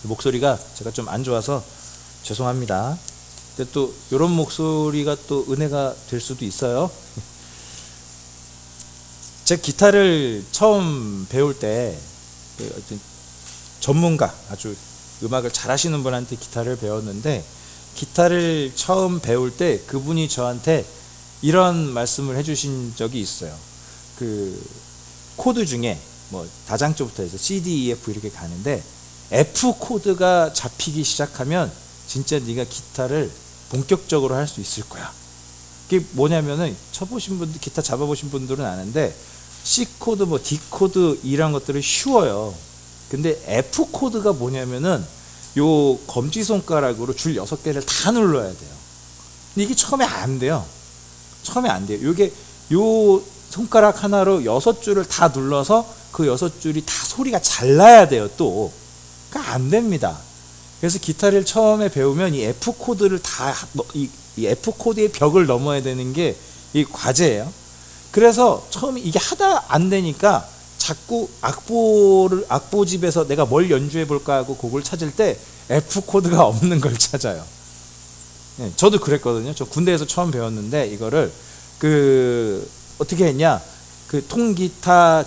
목소리가 제가 좀 안 좋아서 죄송합니다. 근데 또 이런 목소리가 또 은혜가 될 수도 있어요. 제 기타를 처음 배울 때 전문가, 아주 음악을 잘하시는 분한테 기타를 배웠는데, 기타를 처음 배울 때 그분이 저한테 이런 말씀을 해주신 적이 있어요. 그 코드 중에 뭐 다장조부터 해서 C, D, E, F 이렇게 가는데 F 코드가 잡히기 시작하면 진짜 네가 기타를 본격적으로 할 수 있을 거야. 그게 뭐냐면은 쳐보신 분들, 기타 잡아보신 분들은 아는데 C 코드, 뭐 D 코드 이런 것들은 쉬워요. 근데 F 코드가 뭐냐면은 요 검지손가락으로 줄 6개를 다 눌러야 돼요. 근데 이게 처음에 안 돼요. 처음에 안 돼요. 요게 요 손가락 하나로 6줄을 다 눌러서 그 6줄이 다 소리가 잘 나야 돼요. 또 그러니까 안 됩니다. 그래서 기타를 처음에 배우면 이 F 코드를 이 F 코드의 벽을 넘어야 되는 게 이 과제예요. 그래서 처음에 이게 하다 안 되니까 자꾸 악보집에서 내가 뭘 연주해 볼까 하고 곡을 찾을 때 F 코드가 없는 걸 찾아요. 네, 저도 그랬거든요. 저 군대에서 처음 배웠는데 이거를 어떻게 했냐? 그 통기타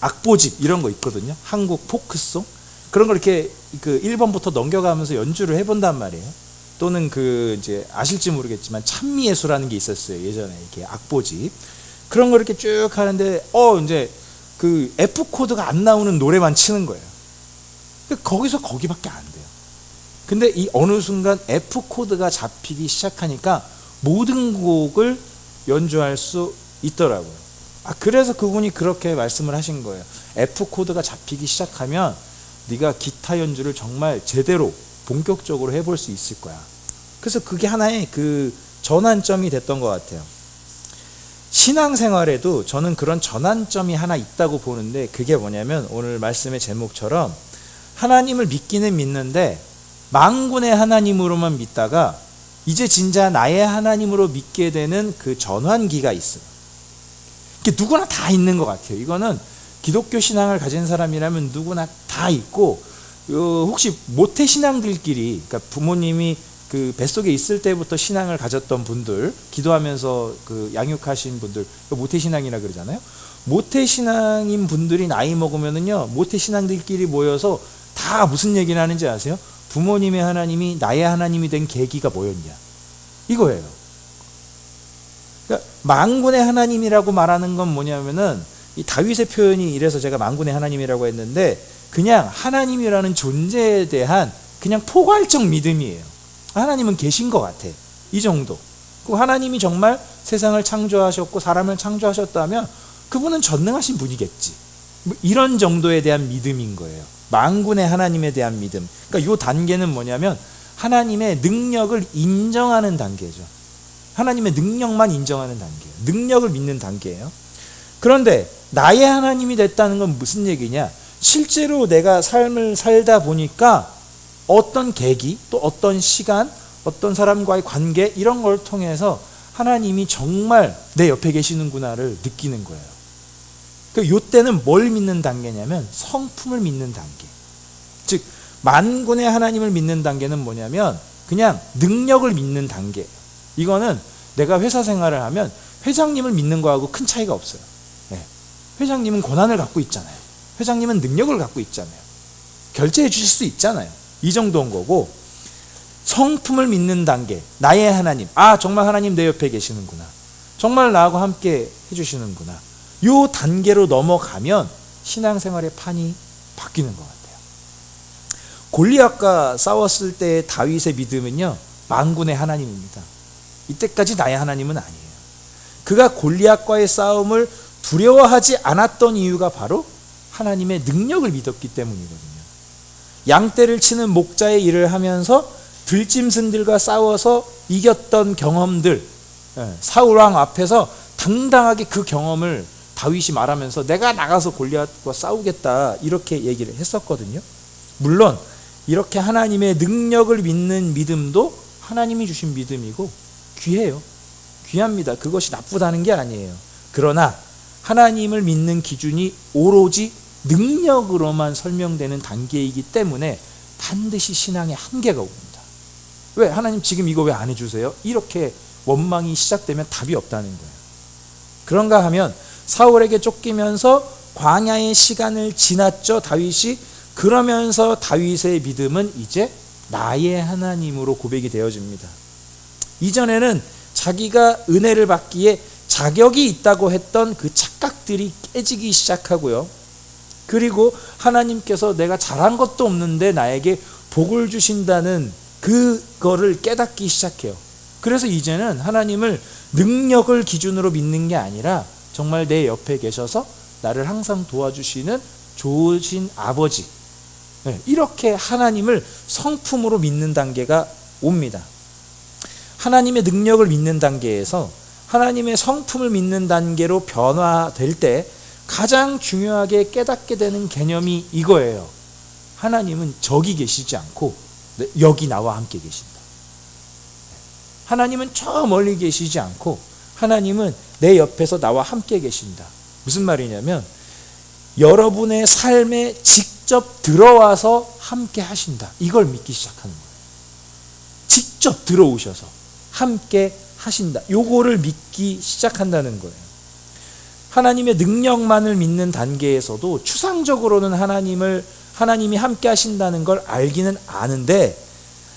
악보집 이런 거 있거든요. 한국 포크송 그런 걸 이렇게 1번부터 넘겨가면서 연주를 해본단 말이에요. 또는 이제 아실지 모르겠지만 찬미예수라는 게 있었어요. 예전에 이렇게 악보집 그런 걸 이렇게 쭉 하는데 이제 그 F 코드가 안 나오는 노래만 치는 거예요. 거기서 거기밖에 안 돼요. 근데 이 어느 순간 F 코드가 잡히기 시작하니까 모든 곡을 연주할 수 있더라고요. 그래서 그분이 그렇게 말씀을 하신 거예요. F 코드가 잡히기 시작하면 네가 기타 연주를 정말 제대로 본격적으로 해볼 수 있을 거야. 그래서 그게 하나의 전환점이 됐던 것 같아요. 신앙생활에도 저는 그런 전환점이 하나 있다고 보는데, 그게 뭐냐면 오늘 말씀의 제목처럼 하나님을 믿기는 믿는데 만군의 하나님으로만 믿다가 이제 진짜 나의 하나님으로 믿게 되는 그 전환기가 있어요. 이게 누구나 다 있는 것 같아요. 이거는 기독교 신앙을 가진 사람이라면 누구나 다 있고, 혹시 모태신앙들끼리, 그러니까 부모님이 뱃속에 있을 때부터 신앙을 가졌던 분들, 기도하면서 양육하신 분들, 모태신앙이라 그러잖아요. 모태신앙인 분들이 나이 먹으면은요, 모태신앙들끼리 모여서 다 무슨 얘기를 하는지 아세요? 부모님의 하나님이 나의 하나님이 된 계기가 뭐였냐, 이거예요. 그러니까 만군의 하나님이라고 말하는 건 뭐냐면은, 이 다윗의 표현이 이래서 제가 만군의 하나님이라고 했는데, 그냥 하나님이라는 존재에 대한 그냥 포괄적 믿음이에요. 하나님은 계신 것 같아, 이 정도. 하나님이 정말 세상을 창조하셨고 사람을 창조하셨다면 그분은 전능하신 분이겠지, 이런 정도에 대한 믿음인 거예요. 만군의 하나님에 대한 믿음. 그러니까 이 단계는 뭐냐면 하나님의 능력을 인정하는 단계죠. 하나님의 능력만 인정하는 단계예요. 능력을 믿는 단계예요. 그런데 나의 하나님이 됐다는 건 무슨 얘기냐? 실제로 내가 삶을 살다 보니까 어떤 계기, 또 어떤 시간, 어떤 사람과의 관계, 이런 걸 통해서 하나님이 정말 내 옆에 계시는구나를 느끼는 거예요. 이때는 뭘 믿는 단계냐면 성품을 믿는 단계. 즉 만군의 하나님을 믿는 단계는 뭐냐면 그냥 능력을 믿는 단계. 이거는 내가 회사 생활을 하면 회장님을 믿는 거하고 큰 차이가 없어요. 회장님은 권한을 갖고 있잖아요. 회장님은 능력을 갖고 있잖아요. 결제해 주실 수 있잖아요. 이 정도인 거고, 성품을 믿는 단계, 나의 하나님, 정말 하나님 내 옆에 계시는구나, 정말 나하고 함께 해주시는구나, 이 단계로 넘어가면 신앙생활의 판이 바뀌는 것 같아요. 골리앗과 싸웠을 때의 다윗의 믿음은요, 만군의 하나님입니다. 이때까지 나의 하나님은 아니에요. 그가 골리앗과의 싸움을 두려워하지 않았던 이유가 바로 하나님의 능력을 믿었기 때문이거든요. 양떼를 치는 목자의 일을 하면서 들짐승들과 싸워서 이겼던 경험들, 사울왕 앞에서 당당하게 그 경험을 다윗이 말하면서 내가 나가서 골리앗과 싸우겠다, 이렇게 얘기를 했었거든요. 물론 이렇게 하나님의 능력을 믿는 믿음도 하나님이 주신 믿음이고 귀해요. 귀합니다. 그것이 나쁘다는 게 아니에요. 그러나 하나님을 믿는 기준이 오로지 능력으로만 설명되는 단계이기 때문에 반드시 신앙의 한계가 옵니다. 왜? 하나님 지금 이거 왜 안 해주세요? 이렇게 원망이 시작되면 답이 없다는 거예요. 그런가 하면 사울에게 쫓기면서 광야의 시간을 지났죠, 다윗이. 그러면서 다윗의 믿음은 이제 나의 하나님으로 고백이 되어집니다. 이전에는 자기가 은혜를 받기에 자격이 있다고 했던 그 착각들이 깨지기 시작하고요. 그리고 하나님께서 내가 잘한 것도 없는데 나에게 복을 주신다는 그거를 깨닫기 시작해요. 그래서 이제는 하나님을 능력을 기준으로 믿는 게 아니라 정말 내 옆에 계셔서 나를 항상 도와주시는 좋으신 아버지, 이렇게 하나님을 성품으로 믿는 단계가 옵니다. 하나님의 능력을 믿는 단계에서 하나님의 성품을 믿는 단계로 변화될 때 가장 중요하게 깨닫게 되는 개념이 이거예요. 하나님은 저기 계시지 않고 여기 나와 함께 계신다. 하나님은 저 멀리 계시지 않고 하나님은 내 옆에서 나와 함께 계신다. 무슨 말이냐면 여러분의 삶에 직접 들어와서 함께 하신다. 이걸 믿기 시작하는 거예요. 직접 들어오셔서 함께 하신다. 요거를 믿기 시작한다는 거예요. 하나님의 능력만을 믿는 단계에서도 추상적으로는 하나님이 함께 하신다는 걸 알기는 아는데,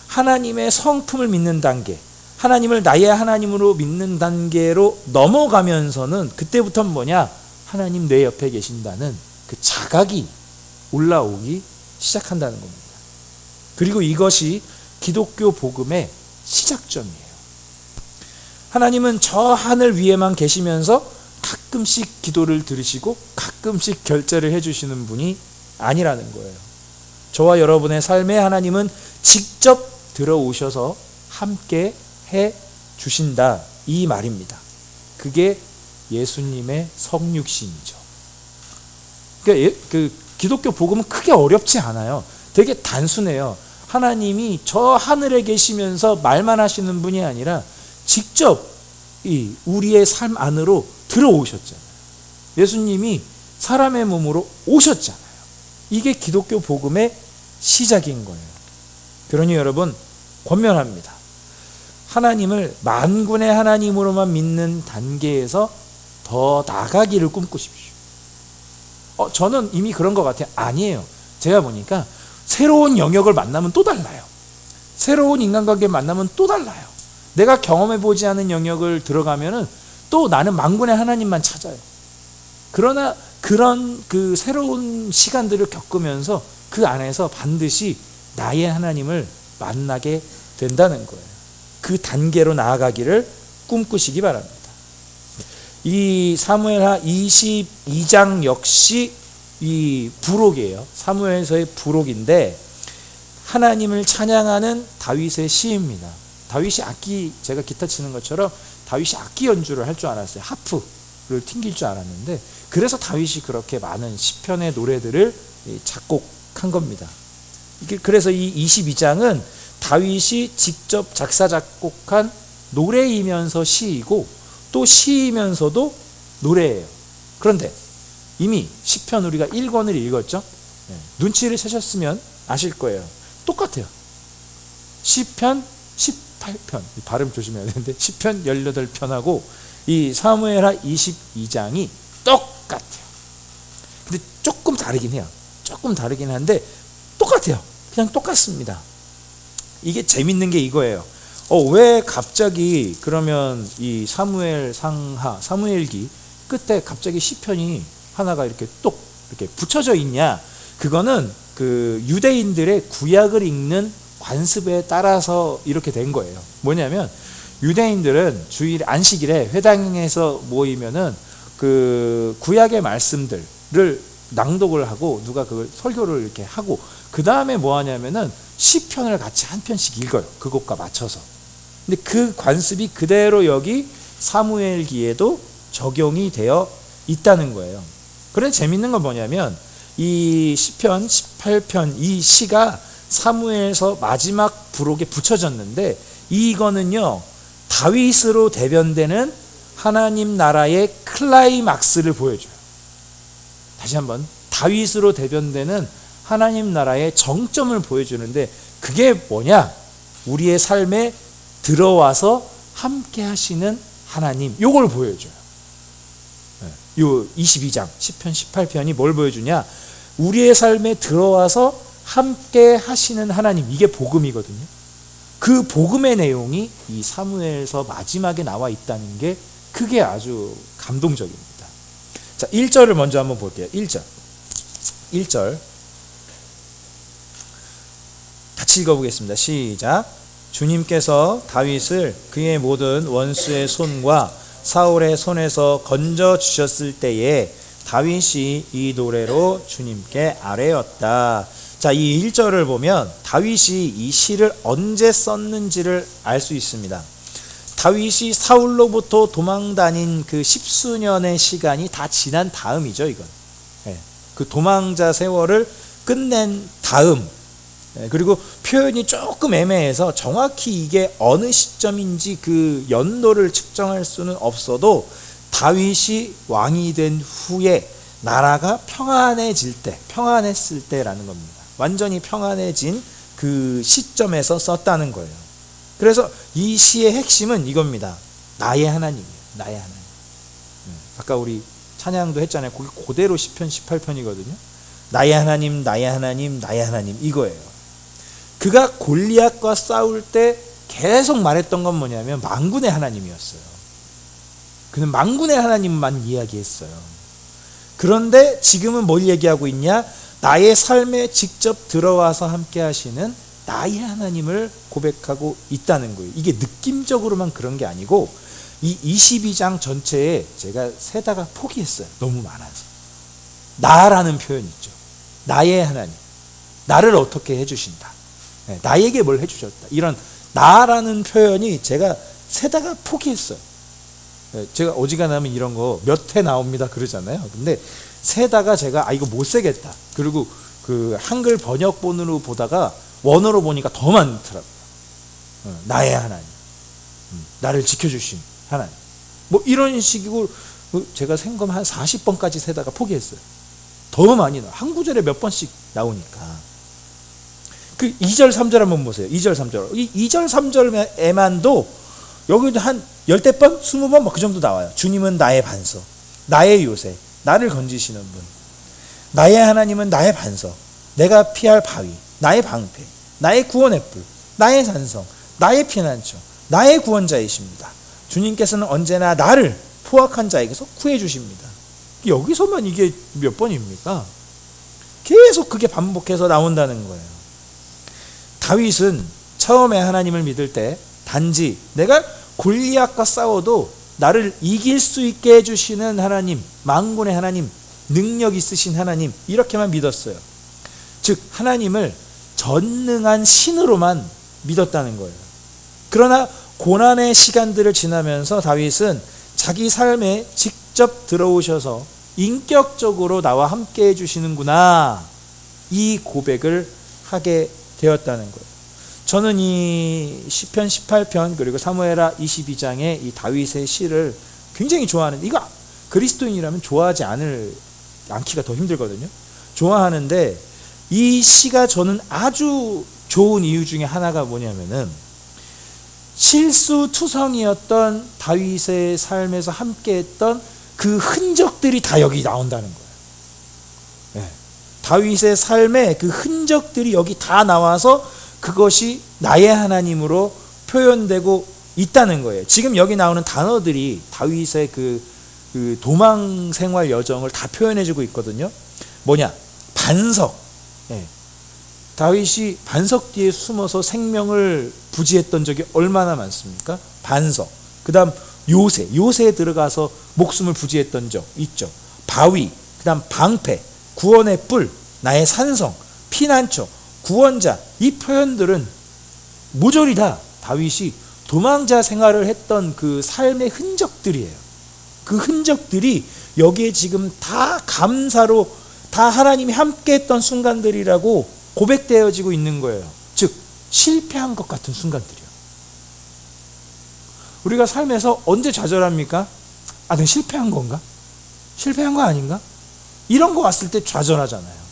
하나님의 성품을 믿는 단계, 하나님을 나의 하나님으로 믿는 단계로 넘어가면서는 그때부터는 뭐냐? 하나님 내 옆에 계신다는 그 자각이 올라오기 시작한다는 겁니다. 그리고 이것이 기독교 복음의 시작점이에요. 하나님은 저 하늘 위에만 계시면서 가끔씩 기도를 들으시고 가끔씩 결제를 해주시는 분이 아니라는 거예요. 저와 여러분의 삶에 하나님은 직접 들어오셔서 함께 해 주신다, 이 말입니다. 그게 예수님의 성육신이죠. 그러니까 그 기독교 복음은 크게 어렵지 않아요. 되게 단순해요. 하나님이 저 하늘에 계시면서 말만 하시는 분이 아니라 직접 우리의 삶 안으로 들어오셨잖아요. 예수님이 사람의 몸으로 오셨잖아요. 이게 기독교 복음의 시작인 거예요. 그러니 여러분, 권면합니다. 하나님을 만군의 하나님으로만 믿는 단계에서 더 나가기를 꿈꾸십시오. 저는 이미 그런 것 같아요. 아니에요. 제가 보니까 새로운 영역을 만나면 또 달라요. 새로운 인간관계 만나면 또 달라요. 내가 경험해보지 않은 영역을 들어가면은 또 나는 만군의 하나님만 찾아요. 그러나 그런 그 새로운 시간들을 겪으면서 그 안에서 반드시 나의 하나님을 만나게 된다는 거예요. 그 단계로 나아가기를 꿈꾸시기 바랍니다. 이 사무엘하 22장 역시 이 부록이에요. 사무엘서의 부록인데 하나님을 찬양하는 다윗의 시입니다. 다윗이 악기, 제가 기타 치는 것처럼 다윗이 악기 연주를 할 줄 알았어요. 하프를 튕길 줄 알았는데, 그래서 다윗이 그렇게 많은 시편의 노래들을 작곡한 겁니다. 그래서 이 22장은 다윗이 직접 작사 작곡한 노래이면서 시이고 또 시이면서도 노래예요. 그런데 이미 시편 우리가 1권을 읽었죠. 눈치를 채셨으면 아실 거예요. 똑같아요. 시편 18편, 발음 조심해야 되는데 시편 18편하고 이 사무엘하 22장이 똑같아요. 근데 조금 다르긴 해요. 조금 다르긴 한데 똑같아요. 그냥 똑같습니다. 이게 재밌는 게 이거예요. 왜 갑자기 그러면 이 사무엘기 끝에 갑자기 시편이 하나가 이렇게 똑 이렇게 붙여져 있냐? 그거는 그 유대인들의 구약을 읽는 관습에 따라서 이렇게 된 거예요. 뭐냐면 유대인들은 주일 안식일에 회당에서 모이면은 그 구약의 말씀들을 낭독을 하고 누가 그걸 설교를 이렇게 하고 그 다음에 뭐 하냐면은 시편을 같이 한 편씩 읽어요. 그것과 맞춰서. 근데 그 관습이 그대로 여기 사무엘기에도 적용이 되어 있다는 거예요. 그런데 재밌는 건 뭐냐면 이 시편 18편 이 시가 사무엘서 마지막 부록에 붙여졌는데 이거는요 다윗으로 대변되는 하나님 나라의 클라이막스를 보여줘요. 다시 한번 다윗으로 대변되는 하나님 나라의 정점을 보여주는데 그게 뭐냐? 우리의 삶에 들어와서 함께 하시는 하나님, 요걸 보여줘요. 요 22장 10편 18편이 뭘 보여주냐? 우리의 삶에 들어와서 함께 하시는 하나님, 이게 복음이거든요. 그 복음의 내용이 이 사무엘서 마지막에 나와 있다는 게 그게 아주 감동적입니다. 자, 1절을 먼저 한번 볼게요. 1절 같이 읽어보겠습니다. 시작. 주님께서 다윗을 그의 모든 원수의 손과 사울의 손에서 건져주셨을 때에 다윗이 이 노래로 주님께 아뢰었다. 자, 이 1절을 보면 다윗이 이 시를 언제 썼는지를 알 수 있습니다. 다윗이 사울로부터 도망다닌 그 십수년의 시간이 다 지난 다음이죠, 이건. 그 도망자 세월을 끝낸 다음, 그리고 표현이 조금 애매해서 정확히 이게 어느 시점인지 그 연도를 측정할 수는 없어도 다윗이 왕이 된 후에 나라가 평안해질 때, 평안했을 때라는 겁니다. 완전히 평안해진 그 시점에서 썼다는 거예요. 그래서 이 시의 핵심은 이겁니다. 나의 하나님이에요. 나의 하나님. 아까 우리 찬양도 했잖아요. 거기 그대로 10편 18편이거든요. 나의 하나님, 나의 하나님, 나의 하나님, 이거예요. 그가 골리앗과 싸울 때 계속 말했던 건 뭐냐면 만군의 하나님이었어요. 그는 만군의 하나님만 이야기했어요. 그런데 지금은 뭘 얘기하고 있냐? 나의 삶에 직접 들어와서 함께 하시는 나의 하나님을 고백하고 있다는 거예요. 이게 느낌적으로만 그런 게 아니고 이 22장 전체에 제가 세다가 포기했어요. 너무 많아서. 나라는 표현이 있죠. 나의 하나님. 나를 어떻게 해주신다. 나에게 뭘 해주셨다. 이런 나라는 표현이 제가 세다가 포기했어요. 제가 어지간하면 이런 거 몇 회 나옵니다 그러잖아요. 근데 세다가 제가 이거 못 세겠다. 그리고 그 한글 번역본으로 보다가 원어로 보니까 더 많더라고요. 나의 하나님, 나를 지켜주신 하나님, 뭐 이런 식이고 제가 생검 한 40번까지 세다가 포기했어요. 더 많이 나와. 한 구절에 몇 번씩 나오니까. 그 2절 3절 한번 보세요. 2절 3절. 이 2절 3절에만도 여기도 한 10번 20번 뭐 그 정도 나와요. 주님은 나의 반석, 나의 요새, 나를 건지시는 분, 나의 하나님은 나의 반석, 내가 피할 바위, 나의 방패, 나의 구원의 뿔, 나의 산성, 나의 피난처, 나의 구원자이십니다. 주님께서는 언제나 나를 포악한 자에게서 구해 주십니다. 여기서만 이게 몇 번입니까? 계속 그게 반복해서 나온다는 거예요. 다윗은 처음에 하나님을 믿을 때 단지 내가 골리앗과 싸워도 나를 이길 수 있게 해주시는 하나님, 만군의 하나님, 능력 있으신 하나님, 이렇게만 믿었어요. 즉 하나님을 전능한 신으로만 믿었다는 거예요. 그러나 고난의 시간들을 지나면서 다윗은 자기 삶에 직접 들어오셔서 인격적으로 나와 함께 해주시는구나, 이 고백을 하게 되었다는 거예요. 저는 이 시편 18편 그리고 사무엘하 22장의 이 다윗의 시를 굉장히 좋아하는데, 이거 그리스도인이라면 좋아하지 않기가 더 힘들거든요. 좋아하는데 이 시가 저는 아주 좋은 이유 중에 하나가 뭐냐면은 실수투성이었던 다윗의 삶에서 함께했던 그 흔적들이 다 여기 나온다는 거예요. 네. 다윗의 삶의 그 흔적들이 여기 다 나와서 그것이 나의 하나님으로 표현되고 있다는 거예요. 지금 여기 나오는 단어들이 다윗의 그 도망 생활 여정을 다 표현해주고 있거든요. 뭐냐? 반석. 네. 다윗이 반석 뒤에 숨어서 생명을 부지했던 적이 얼마나 많습니까? 반석. 그 다음 요새에 들어가서 목숨을 부지했던 적 있죠. 바위, 그 다음 방패, 구원의 뿔, 나의 산성, 피난처, 구원자, 이 표현들은 모조리 다 다윗이 도망자 생활을 했던 그 삶의 흔적들이에요. 그 흔적들이 여기에 지금 다 감사로 다 하나님이 함께 했던 순간들이라고 고백되어지고 있는 거예요. 즉 실패한 것 같은 순간들이요. 우리가 삶에서 언제 좌절합니까? 내가 실패한 건가? 실패한 거 아닌가? 이런 거 왔을 때 좌절하잖아요.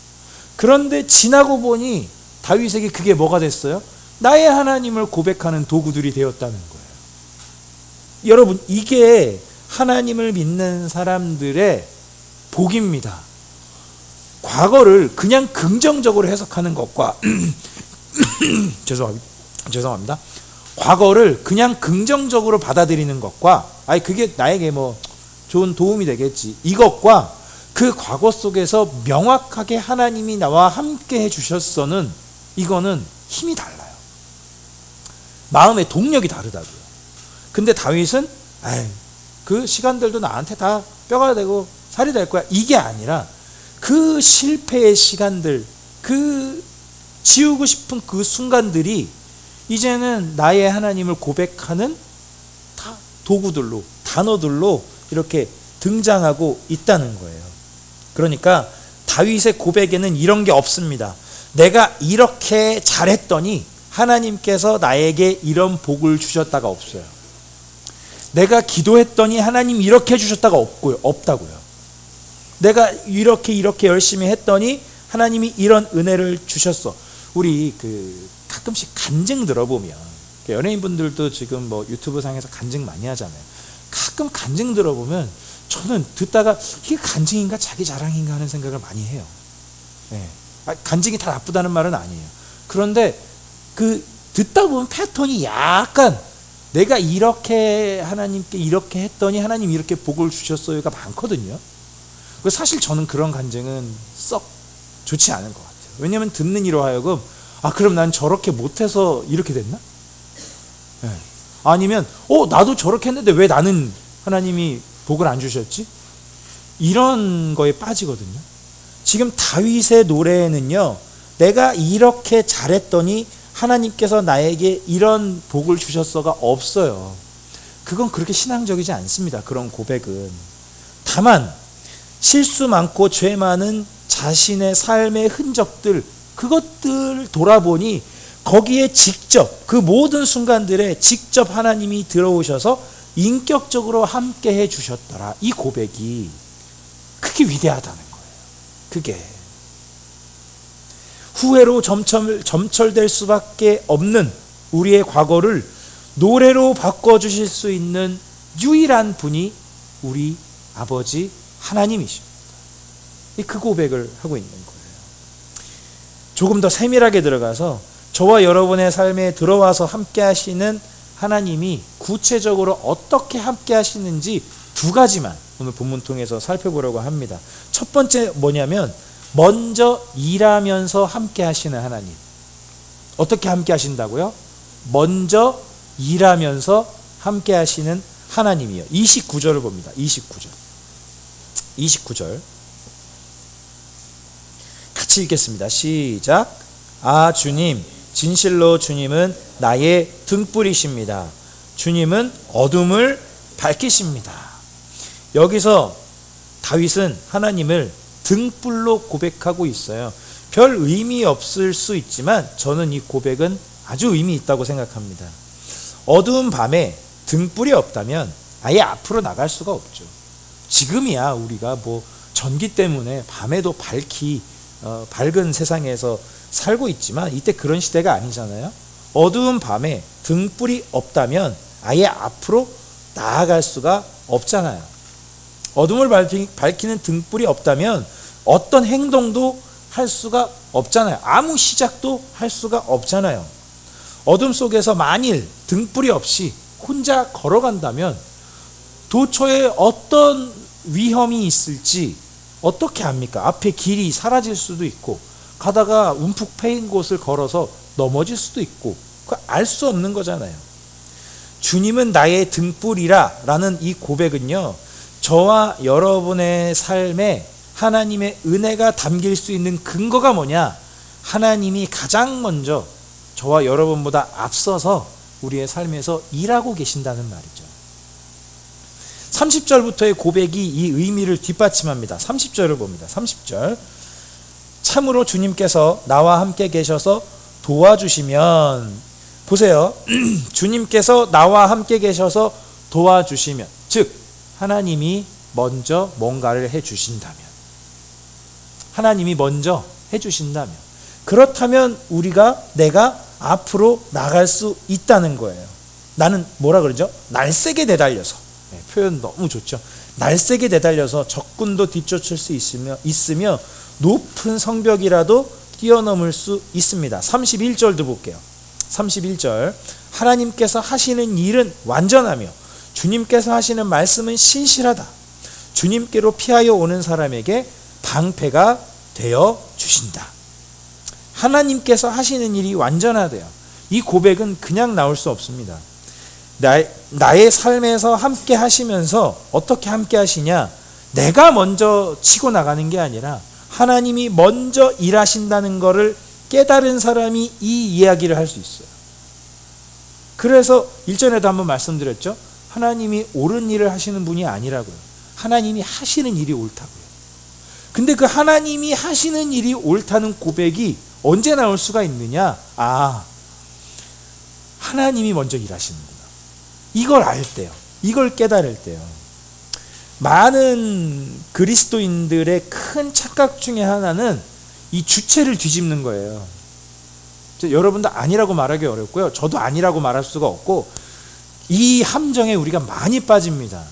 그런데 지나고 보니 다윗에게 그게 뭐가 됐어요? 나의 하나님을 고백하는 도구들이 되었다는 거예요. 여러분, 이게 하나님을 믿는 사람들의 복입니다. 과거를 그냥 긍정적으로 해석하는 것과 죄송합니다. 과거를 그냥 긍정적으로 받아들이는 것과 그게 나에게 뭐 좋은 도움이 되겠지, 이것과 그 과거 속에서 명확하게 하나님이 나와 함께 해주셨어는, 이거는 힘이 달라요. 마음의 동력이 다르다고요. 근데 다윗은 그 시간들도 나한테 다 뼈가 되고 살이 될 거야, 이게 아니라 그 실패의 시간들, 그 지우고 싶은 그 순간들이 이제는 나의 하나님을 고백하는 다 도구들로, 단어들로 이렇게 등장하고 있다는 거예요. 그러니까 다윗의 고백에는 이런 게 없습니다. 내가 이렇게 잘했더니 하나님께서 나에게 이런 복을 주셨다가 없어요. 내가 기도했더니 하나님 이렇게 해주셨다가 없다고요. 내가 이렇게 열심히 했더니 하나님이 이런 은혜를 주셨어. 우리 가끔씩 간증 들어보면, 연예인분들도 지금 뭐 유튜브 상에서 간증 많이 하잖아요. 가끔 간증 들어보면 저는 듣다가 이게 간증인가 자기 자랑인가 하는 생각을 많이 해요. 간증이 다 나쁘다는 말은 아니에요. 그런데 듣다 보면 패턴이 약간 내가 이렇게 하나님께 이렇게 했더니 하나님 이렇게 복을 주셨어요가 많거든요. 사실 저는 그런 간증은 썩 좋지 않은 것 같아요. 왜냐하면 듣는 이로 하여금 그럼 난 저렇게 못해서 이렇게 됐나? 아니면 나도 저렇게 했는데 왜 나는 하나님이 복을 안 주셨지? 이런 거에 빠지거든요. 지금 다윗의 노래에는요, 내가 이렇게 잘했더니 하나님께서 나에게 이런 복을 주셨어가 없어요. 그건 그렇게 신앙적이지 않습니다. 그런 고백은. 다만 실수 많고 죄 많은 자신의 삶의 흔적들, 그것들 돌아보니 거기에 직접, 그 모든 순간들에 직접 하나님이 들어오셔서 인격적으로 함께 해주셨더라. 이 고백이 그게 위대하다는 거예요. 그게 후회로 점철될 수밖에 없는 우리의 과거를 노래로 바꿔주실 수 있는 유일한 분이 우리 아버지 하나님이십니다. 그 고백을 하고 있는 거예요. 조금 더 세밀하게 들어가서 저와 여러분의 삶에 들어와서 함께 하시는 하나님이 구체적으로 어떻게 함께 하시는지 두 가지만 오늘 본문 통해서 살펴보려고 합니다. 첫 번째 뭐냐면, 먼저 일하면서 함께 하시는 하나님. 어떻게 함께 하신다고요? 먼저 일하면서 함께 하시는 하나님이요. 29절을 봅니다. 29절 같이 읽겠습니다. 시작. 주님, 진실로 주님은 나의 등불이십니다. 주님은 어둠을 밝히십니다. 여기서 다윗은 하나님을 등불로 고백하고 있어요. 별 의미 없을 수 있지만 저는 이 고백은 아주 의미 있다고 생각합니다. 어두운 밤에 등불이 없다면 아예 앞으로 나갈 수가 없죠. 지금이야 우리가 뭐 전기 때문에 밤에도 밝은 세상에서 살고 있지만 이때 그런 시대가 아니잖아요. 어두운 밤에 등불이 없다면 아예 앞으로 나아갈 수가 없잖아요. 어둠을 밝히는 등불이 없다면 어떤 행동도 할 수가 없잖아요. 아무 시작도 할 수가 없잖아요. 어둠 속에서 만일 등불이 없이 혼자 걸어간다면 도처에 어떤 위험이 있을지 어떻게 압니까? 앞에 길이 사라질 수도 있고 가다가 움푹 패인 곳을 걸어서 넘어질 수도 있고 알 수 없는 거잖아요. 주님은 나의 등불이라 라는 이 고백은요, 저와 여러분의 삶에 하나님의 은혜가 담길 수 있는 근거가 뭐냐? 하나님이 가장 먼저 저와 여러분보다 앞서서 우리의 삶에서 일하고 계신다는 말이죠. 30절부터의 고백이 이 의미를 뒷받침합니다. 30절을 봅니다. 30절. 참으로 주님께서 나와 함께 계셔서 도와주시면, 보세요. 주님께서 나와 함께 계셔서 도와주시면, 즉 하나님이 먼저 뭔가를 해주신다면, 하나님이 먼저 해주신다면, 그렇다면 내가 앞으로 나갈 수 있다는 거예요. 나는 뭐라 그러죠? 날쌔게 내달려서. 표현 너무 좋죠. 날쌔게 내달려서 적군도 뒤쫓을 수 있으며 높은 성벽이라도 뛰어넘을 수 있습니다. 31절도 볼게요. 31절, 하나님께서 하시는 일은 완전하며 주님께서 하시는 말씀은 신실하다. 주님께로 피하여 오는 사람에게 방패가 되어 주신다. 하나님께서 하시는 일이 완전하대요. 이 고백은 그냥 나올 수 없습니다. 나의 삶에서 함께 하시면서 어떻게 함께 하시냐? 내가 먼저 치고 나가는 게 아니라 하나님이 먼저 일하신다는 것을 깨달은 사람이 이 이야기를 할 수 있어요. 그래서 일전에도 한번 말씀드렸죠. 하나님이 옳은 일을 하시는 분이 아니라고요. 하나님이 하시는 일이 옳다고요. 근데 그 하나님이 하시는 일이 옳다는 고백이 언제 나올 수가 있느냐? 하나님이 먼저 일하시는구나. 이걸 알 때요. 이걸 깨달을 때요. 많은 그리스도인들의 큰 착각 중에 하나는 이 주체를 뒤집는 거예요. 여러분도 아니라고 말하기 어렵고요. 저도 아니라고 말할 수가 없고, 이 함정에 우리가 많이 빠집니다.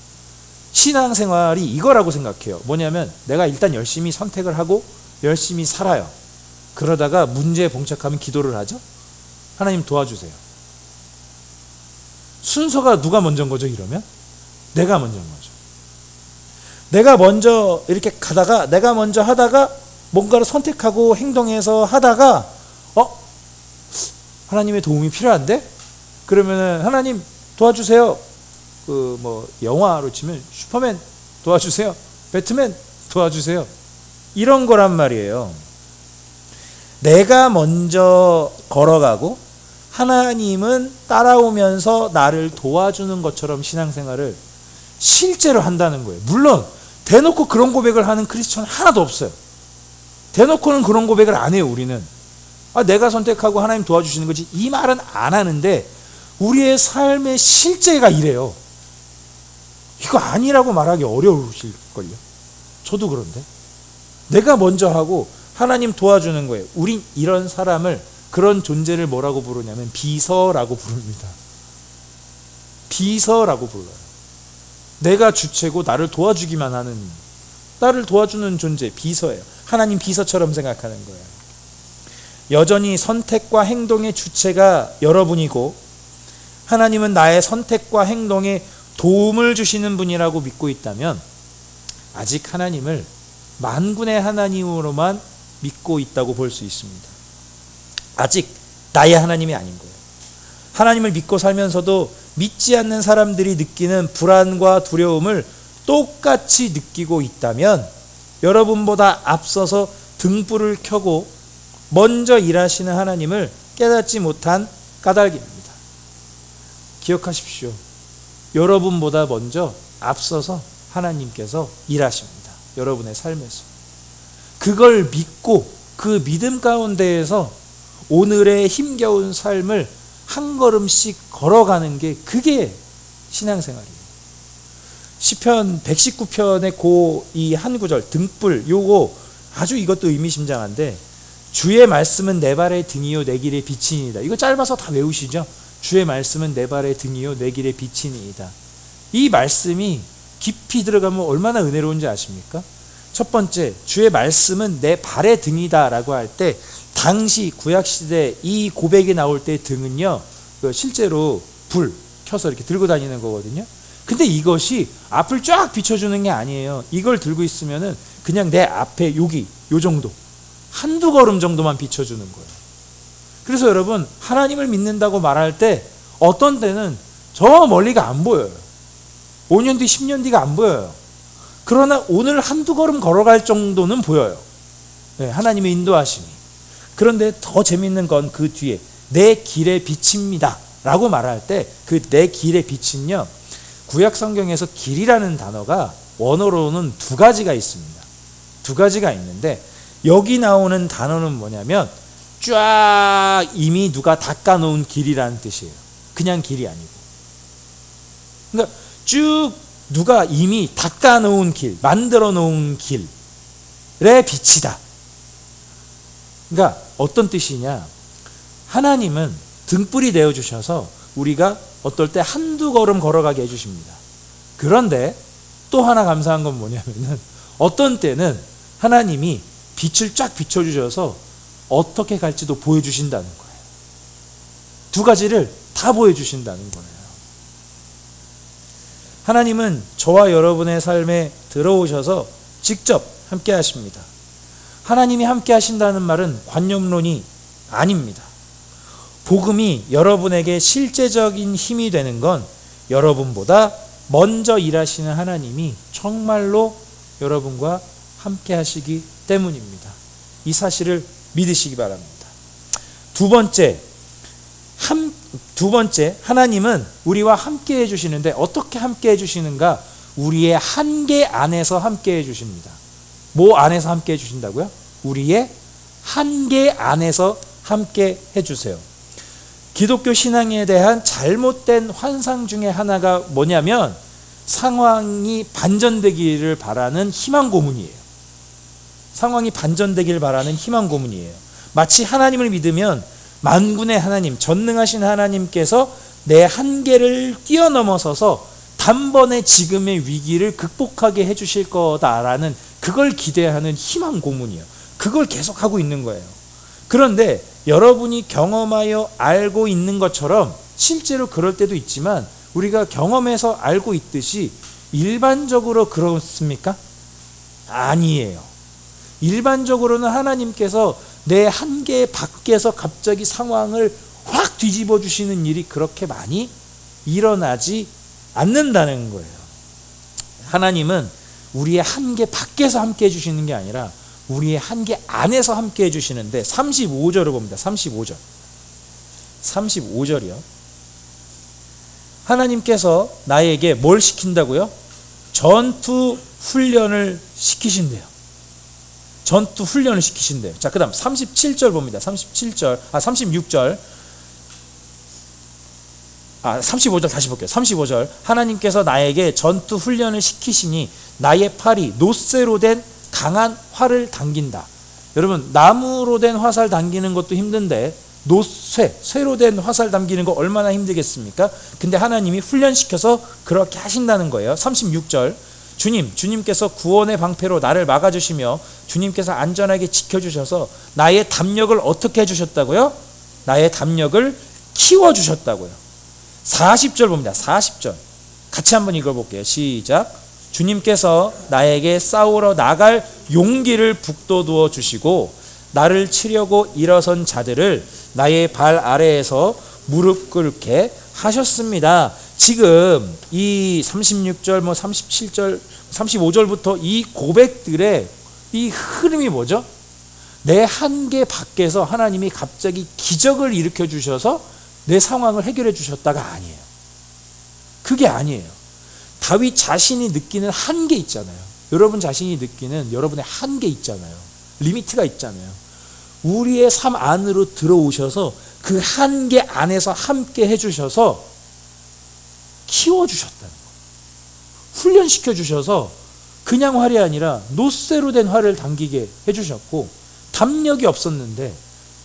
신앙생활이 이거라고 생각해요. 뭐냐면 내가 일단 열심히 선택을 하고 열심히 살아요. 그러다가 문제에 봉착하면 기도를 하죠. 하나님 도와주세요. 순서가 누가 먼저인 거죠? 이러면 내가 먼저인 거죠. 내가 먼저 이렇게 가다가, 내가 먼저 하다가 뭔가를 선택하고 행동해서 하다가 하나님의 도움이 필요한데? 그러면은 하나님 도와주세요. 영화로 치면 슈퍼맨 도와주세요. 배트맨 도와주세요. 이런 거란 말이에요. 내가 먼저 걸어가고 하나님은 따라오면서 나를 도와주는 것처럼 신앙생활을 실제로 한다는 거예요. 물론 대놓고 그런 고백을 하는 크리스천 하나도 없어요. 대놓고는 그런 고백을 안 해요. 우리는 내가 선택하고 하나님 도와주시는 거지, 이 말은 안 하는데 우리의 삶의 실제가 이래요. 이거 아니라고 말하기 어려우실걸요. 저도 그런데 내가 먼저 하고 하나님 도와주는 거예요. 우린 이런 사람을, 그런 존재를 뭐라고 부르냐면 비서라고 부릅니다. 비서라고 불러요. 내가 주체고 나를 도와주기만 하는, 나를 도와주는 존재, 비서예요. 하나님 비서처럼 생각하는 거예요. 여전히 선택과 행동의 주체가 여러분이고 하나님은 나의 선택과 행동에 도움을 주시는 분이라고 믿고 있다면 아직 하나님을 만군의 하나님으로만 믿고 있다고 볼 수 있습니다. 아직 나의 하나님이 아닌 거예요. 하나님을 믿고 살면서도 믿지 않는 사람들이 느끼는 불안과 두려움을 똑같이 느끼고 있다면 여러분보다 앞서서 등불을 켜고 먼저 일하시는 하나님을 깨닫지 못한 까닭입니다. 기억하십시오. 여러분보다 먼저 앞서서 하나님께서 일하십니다. 여러분의 삶에서. 그걸 믿고 그 믿음 가운데에서 오늘의 힘겨운 삶을 한 걸음씩 걸어가는 게, 그게 신앙생활이에요. 시편 119편의 이 한 구절 등불, 요거 아주 이것도 의미심장한데, 주의 말씀은 내 발의 등이요 내 길의 빛이니이다. 이거 짧아서 다 외우시죠? 주의 말씀은 내 발의 등이요 내 길의 빛이니이다. 이 말씀이 깊이 들어가면 얼마나 은혜로운지 아십니까? 첫 번째, 주의 말씀은 내 발의 등이다 라고 할 때, 당시 구약시대 이 고백이 나올 때 등은요, 실제로 불 켜서 이렇게 들고 다니는 거거든요. 근데 이것이 앞을 쫙 비춰주는 게 아니에요. 이걸 들고 있으면은 그냥 내 앞에 여기 요 정도, 한두 걸음 정도만 비춰주는 거예요. 그래서 여러분, 하나님을 믿는다고 말할 때 어떤 때는 저 멀리가 안 보여요. 5년 뒤 10년 뒤가 안 보여요. 그러나 오늘 한두 걸음 걸어갈 정도는 보여요. 네, 하나님의 인도하심이. 그런데 더 재밌는 건 그 뒤에 내 길의 빛입니다 라고 말할 때, 그 내 길의 빛은요, 구약 성경에서 길이라는 단어가 원어로는 두 가지가 있습니다. 두 가지가 있는데, 여기 나오는 단어는 뭐냐면 쫙 이미 누가 닦아놓은 길이라는 뜻이에요. 그냥 길이 아니고. 그러니까 쭉 누가 이미 닦아놓은 길, 만들어 놓은 길의 빛이다. 그러니까 어떤 뜻이냐, 하나님은 등불이 되어주셔서 우리가 어떨 때 한두 걸음 걸어가게 해주십니다. 그런데 또 하나 감사한 건 뭐냐면은 어떤 때는 하나님이 빛을 쫙 비춰주셔서 어떻게 갈지도 보여주신다는 거예요. 두 가지를 다 보여주신다는 거예요. 하나님은 저와 여러분의 삶에 들어오셔서 직접 함께 하십니다. 하나님이 함께 하신다는 말은 관념론이 아닙니다. 복음이 여러분에게 실제적인 힘이 되는 건 여러분보다 먼저 일하시는 하나님이 정말로 여러분과 함께 하시기 때문입니다. 이 사실을 믿으시기 바랍니다. 두 번째, 하나님은 우리와 함께 해주시는데 어떻게 함께 해주시는가? 우리의 한계 안에서 함께 해주십니다. 뭐 안에서 함께 해주신다고요? 우리의 한계 안에서 함께 해주세요. 기독교 신앙에 대한 잘못된 환상 중에 하나가 뭐냐면 상황이 반전되기를 바라는 희망 고문이에요. 상황이 반전되길 바라는 희망 고문이에요. 마치 하나님을 믿으면 만군의 하나님, 전능하신 하나님께서 내 한계를 뛰어넘어서서 단번에 지금의 위기를 극복하게 해주실 거다라는 그걸 기대하는 희망 고문이에요. 그걸 계속하고 있는 거예요. 그런데 여러분이 경험하여 알고 있는 것처럼 실제로 그럴 때도 있지만 우리가 경험해서 알고 있듯이 일반적으로 그렇습니까? 아니에요. 일반적으로는 하나님께서 내 한계 밖에서 갑자기 상황을 확 뒤집어 주시는 일이 그렇게 많이 일어나지 않는다는 거예요. 하나님은 우리의 한계 밖에서 함께 해주시는 게 아니라 우리의 한계 안에서 함께 해주시는데 35절을 봅니다. 35절이요. 하나님께서 나에게 뭘 시킨다고요? 전투 훈련을 시키신대요. 전투 훈련을 시키신대요. 자, 그 다음 37절 봅니다. 36절. 35절 다시 볼게요. 35절. 하나님께서 나에게 전투 훈련을 시키시니 나의 팔이 노쇠로 된 강한 활을 당긴다. 여러분, 나무로 된 화살 당기는 것도 힘든데 쇠로 된 화살 당기는 거 얼마나 힘들겠습니까? 근데 하나님이 훈련시켜서 그렇게 하신다는 거예요. 36절. 주님께서 구원의 방패로 나를 막아주시며 주님께서 안전하게 지켜주셔서 나의 담력을 어떻게 해주셨다고요? 나의 담력을 키워주셨다고요. 40절 봅니다. 40절. 같이 한번 읽어볼게요. 시작. 주님께서 나에게 싸우러 나갈 용기를 북돋워 주시고 나를 치려고 일어선 자들을 나의 발 아래에서 무릎 꿇게 하셨습니다. 지금 이 36절, 37절, 35절부터 이 고백들의 이 흐름이 뭐죠? 내 한계 밖에서 하나님이 갑자기 기적을 일으켜 주셔서 내 상황을 해결해 주셨다가 아니에요. 그게 아니에요. 다윗 자신이 느끼는 한계 있잖아요. 여러분 자신이 느끼는 여러분의 한계 있잖아요. 리미트가 있잖아요. 우리의 삶 안으로 들어오셔서 그 한계 안에서 함께 해주셔서 키워주셨다는 거예요. 훈련시켜주셔서 그냥 활이 아니라 노쇠로 된 활을 당기게 해주셨고 담력이 없었는데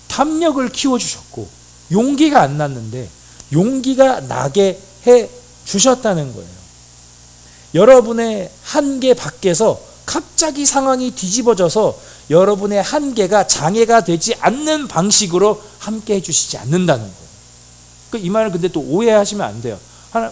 담력을 키워주셨고 용기가 안 났는데 용기가 나게 해주셨다는 거예요. 여러분의 한계 밖에서 갑자기 상황이 뒤집어져서 여러분의 한계가 장애가 되지 않는 방식으로 함께 해주시지 않는다는 거예요. 이 말을 근데 또 오해하시면 안 돼요.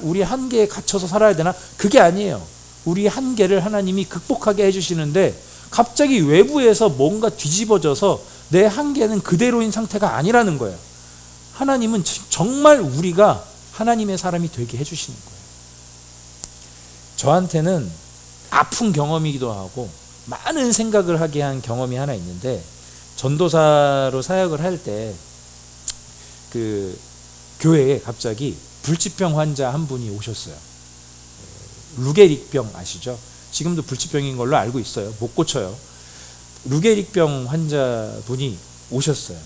우리 한계에 갇혀서 살아야 되나? 그게 아니에요. 우리 한계를 하나님이 극복하게 해주시는데 갑자기 외부에서 뭔가 뒤집어져서 내 한계는 그대로인 상태가 아니라는 거예요. 하나님은 정말 우리가 하나님의 사람이 되게 해주시는 거예요. 저한테는 아픈 경험이기도 하고 많은 생각을 하게 한 경험이 하나 있는데 전도사로 사역을 할 때 그 교회에 갑자기 불치병 환자 한 분이 오셨어요. 루게릭병 아시죠? 지금도 불치병인 걸로 알고 있어요. 못 고쳐요. 루게릭병 환자분이 오셨어요.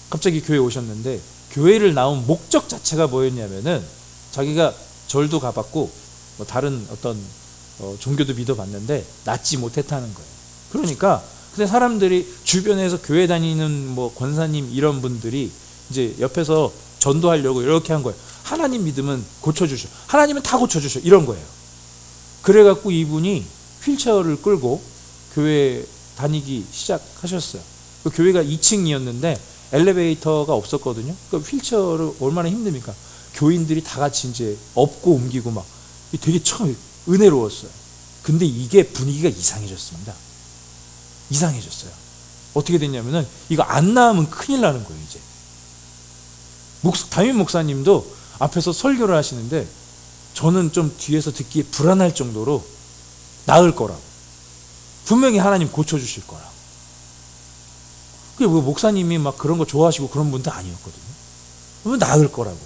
갑자기 교회에 오셨는데 교회를 나온 목적 자체가 뭐였냐면은 자기가 절도 가봤고 다른 어떤 종교도 믿어봤는데 낫지 못했다는 거예요. 그러니까 그 근데 사람들이 주변에서 교회 다니는 뭐 권사님 이런 분들이 이제 옆에서 전도하려고 이렇게 한 거예요. 하나님 믿으면 고쳐주셔. 하나님은 다 고쳐주셔. 이런 거예요. 그래갖고 이분이 휠체어를 끌고 교회 다니기 시작하셨어요. 그 교회가 2층이었는데 엘리베이터가 없었거든요. 그 휠체어를 얼마나 힘듭니까? 교인들이 다 같이 이제 업고 옮기고 막 되게 처음 은혜로웠어요. 근데 이게 분위기가 이상해졌습니다. 이상해졌어요. 어떻게 됐냐면은 이거 안 나으면 큰일 나는 거예요. 이제 담임 목사님도 앞에서 설교를 하시는데 저는 좀 뒤에서 듣기에 불안할 정도로 나을 거라고, 분명히 하나님 고쳐주실 거라고. 그게 뭐 목사님이 막 그런 거 좋아하시고 그런 분도 아니었거든요. 나을 거라고.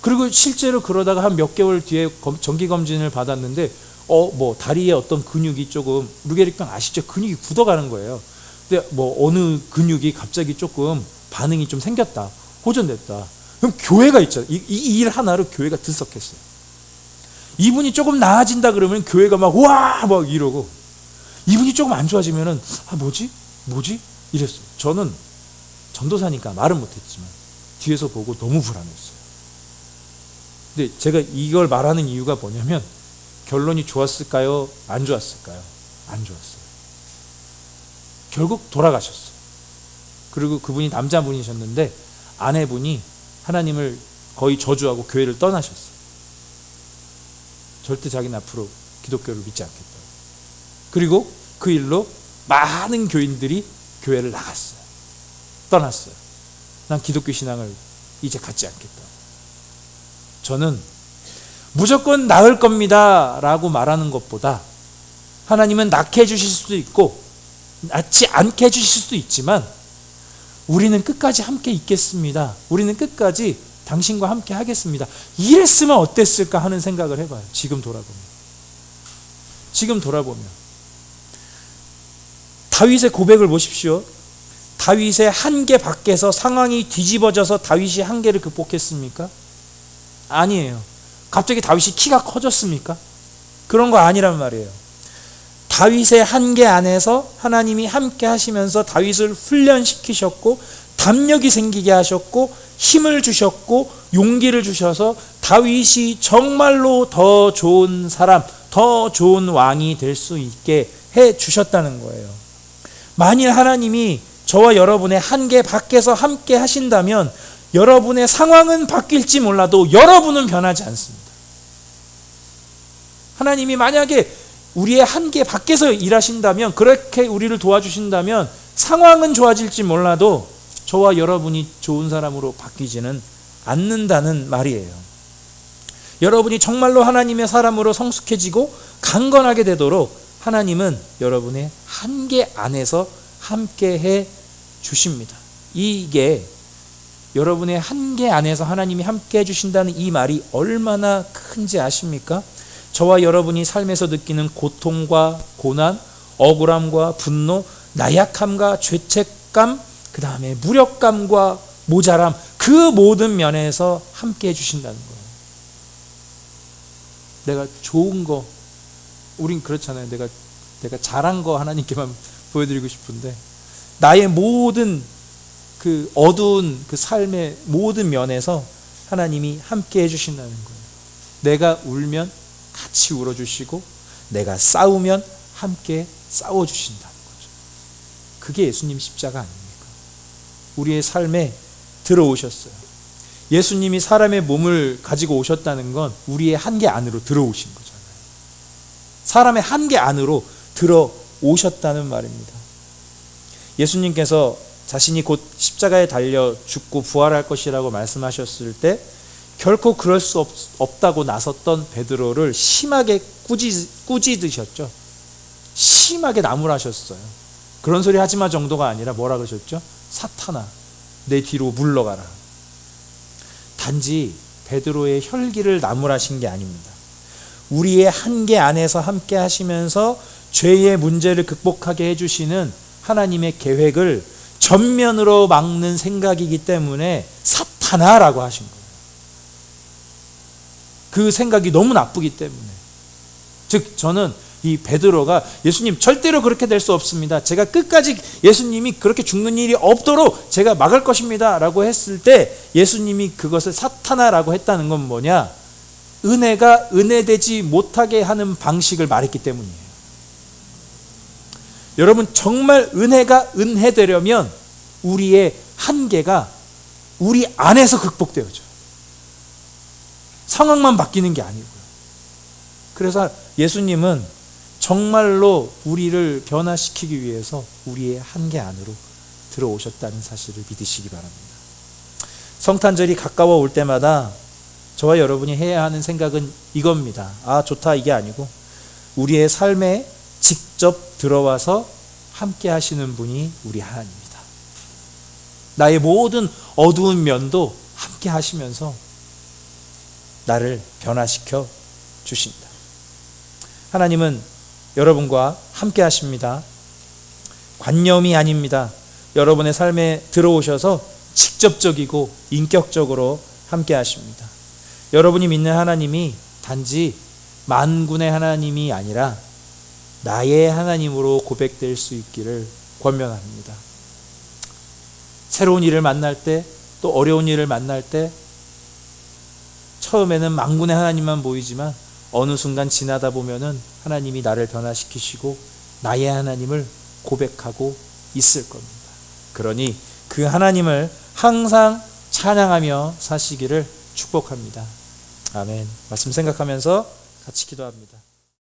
그리고 실제로 그러다가 한 몇 개월 뒤에 정기 검진을 받았는데 뭐 다리에 어떤 근육이 조금, 루게릭병 아시죠? 근육이 굳어가는 거예요. 근데 뭐 어느 근육이 갑자기 조금 반응이 좀 생겼다, 호전됐다. 그럼 교회가 있잖아요. 이 일 하나로 교회가 들썩했어요. 이분이 조금 나아진다 그러면 교회가 막 와 막 이러고, 이분이 조금 안 좋아지면은 뭐지 이랬어요. 저는 전도사니까 말은 못했지만 뒤에서 보고 너무 불안했어요. 근데 제가 이걸 말하는 이유가 뭐냐면 결론이 좋았을까요? 안 좋았을까요? 안 좋았어요. 결국 돌아가셨어요. 그리고 그분이 남자분이셨는데 아내분이 하나님을 거의 저주하고 교회를 떠나셨어요. 절대 자기는 앞으로 기독교를 믿지 않겠다. 그리고 그 일로 많은 교인들이 교회를 나갔어요. 떠났어요. 난 기독교 신앙을 이제 갖지 않겠다. 저는 무조건 나을 겁니다 라고 말하는 것보다 하나님은 낫게 해주실 수도 있고 낫지 않게 해주실 수도 있지만 우리는 끝까지 함께 있겠습니다. 우리는 끝까지 당신과 함께 하겠습니다. 이랬으면 어땠을까 하는 생각을 해봐요. 지금 돌아보면 다윗의 고백을 보십시오. 다윗의 한계 밖에서 상황이 뒤집어져서 다윗이 한계를 극복했습니까? 아니에요. 갑자기 다윗이 키가 커졌습니까? 그런 거 아니란 말이에요. 다윗의 한계 안에서 하나님이 함께 하시면서 다윗을 훈련시키셨고 담력이 생기게 하셨고 힘을 주셨고 용기를 주셔서 다윗이 정말로 더 좋은 사람, 더 좋은 왕이 될 수 있게 해 주셨다는 거예요. 만일 하나님이 저와 여러분의 한계 밖에서 함께 하신다면 여러분의 상황은 바뀔지 몰라도 여러분은 변하지 않습니다. 하나님이 만약에 우리의 한계 밖에서 일하신다면, 그렇게 우리를 도와주신다면 상황은 좋아질지 몰라도 저와 여러분이 좋은 사람으로 바뀌지는 않는다는 말이에요. 여러분이 정말로 하나님의 사람으로 성숙해지고 강건하게 되도록 하나님은 여러분의 한계 안에서 함께해 주십니다. 이게 여러분의 한계 안에서 하나님이 함께해 주신다는 이 말이 얼마나 큰지 아십니까? 저와 여러분이 삶에서 느끼는 고통과 고난, 억울함과 분노, 나약함과 죄책감, 그 다음에 무력감과 모자람, 그 모든 면에서 함께해 주신다는 거예요. 내가 좋은 거, 우린 그렇잖아요. 내가 잘한 거 하나님께만 보여드리고 싶은데 나의 모든 그 어두운 그 삶의 모든 면에서 하나님이 함께 해주신다는 거예요. 내가 울면 같이 울어주시고 내가 싸우면 함께 싸워주신다는 거죠. 그게 예수님 십자가 아닙니까? 우리의 삶에 들어오셨어요. 예수님이 사람의 몸을 가지고 오셨다는 건 우리의 한계 안으로 들어오신 거잖아요. 사람의 한계 안으로 들어오셨다는 말입니다. 예수님께서 자신이 곧 십자가에 달려 죽고 부활할 것이라고 말씀하셨을 때 결코 그럴 수 없다고 나섰던 베드로를 심하게 꾸짖으셨죠. 심하게 나무라셨어요. 그런 소리 하지마 정도가 아니라 뭐라 그러셨죠? 사탄아, 내 뒤로 물러가라. 단지 베드로의 혈기를 나무라신 게 아닙니다. 우리의 한계 안에서 함께 하시면서 죄의 문제를 극복하게 해주시는 하나님의 계획을 전면으로 막는 생각이기 때문에 사탄아라고 하신 거예요. 그 생각이 너무 나쁘기 때문에. 즉 저는 이 베드로가 예수님 절대로 그렇게 될 수 없습니다. 제가 끝까지 예수님이 그렇게 죽는 일이 없도록 제가 막을 것입니다. 라고 했을 때 예수님이 그것을 사탄아라고 했다는 건 뭐냐? 은혜가 은혜되지 못하게 하는 방식을 말했기 때문이에요. 여러분, 정말 은혜가 은혜되려면 우리의 한계가 우리 안에서 극복되어져요. 상황만 바뀌는 게 아니고요. 그래서 예수님은 정말로 우리를 변화시키기 위해서 우리의 한계 안으로 들어오셨다는 사실을 믿으시기 바랍니다. 성탄절이 가까워 올 때마다 저와 여러분이 해야 하는 생각은 이겁니다. 아, 좋다, 이게 아니고 우리의 삶에 직접 들어와서 함께 하시는 분이 우리 하나님입니다. 나의 모든 어두운 면도 함께 하시면서 나를 변화시켜 주신다. 하나님은 여러분과 함께 하십니다. 관념이 아닙니다. 여러분의 삶에 들어오셔서 직접적이고 인격적으로 함께 하십니다. 여러분이 믿는 하나님이 단지 만군의 하나님이 아니라 나의 하나님으로 고백될 수 있기를 권면합니다. 새로운 일을 만날 때, 또 어려운 일을 만날 때 처음에는 만군의 하나님만 보이지만 어느 순간 지나다 보면은 하나님이 나를 변화시키시고 나의 하나님을 고백하고 있을 겁니다. 그러니 그 하나님을 항상 찬양하며 사시기를 축복합니다. 아멘. 말씀 생각하면서 같이 기도합니다.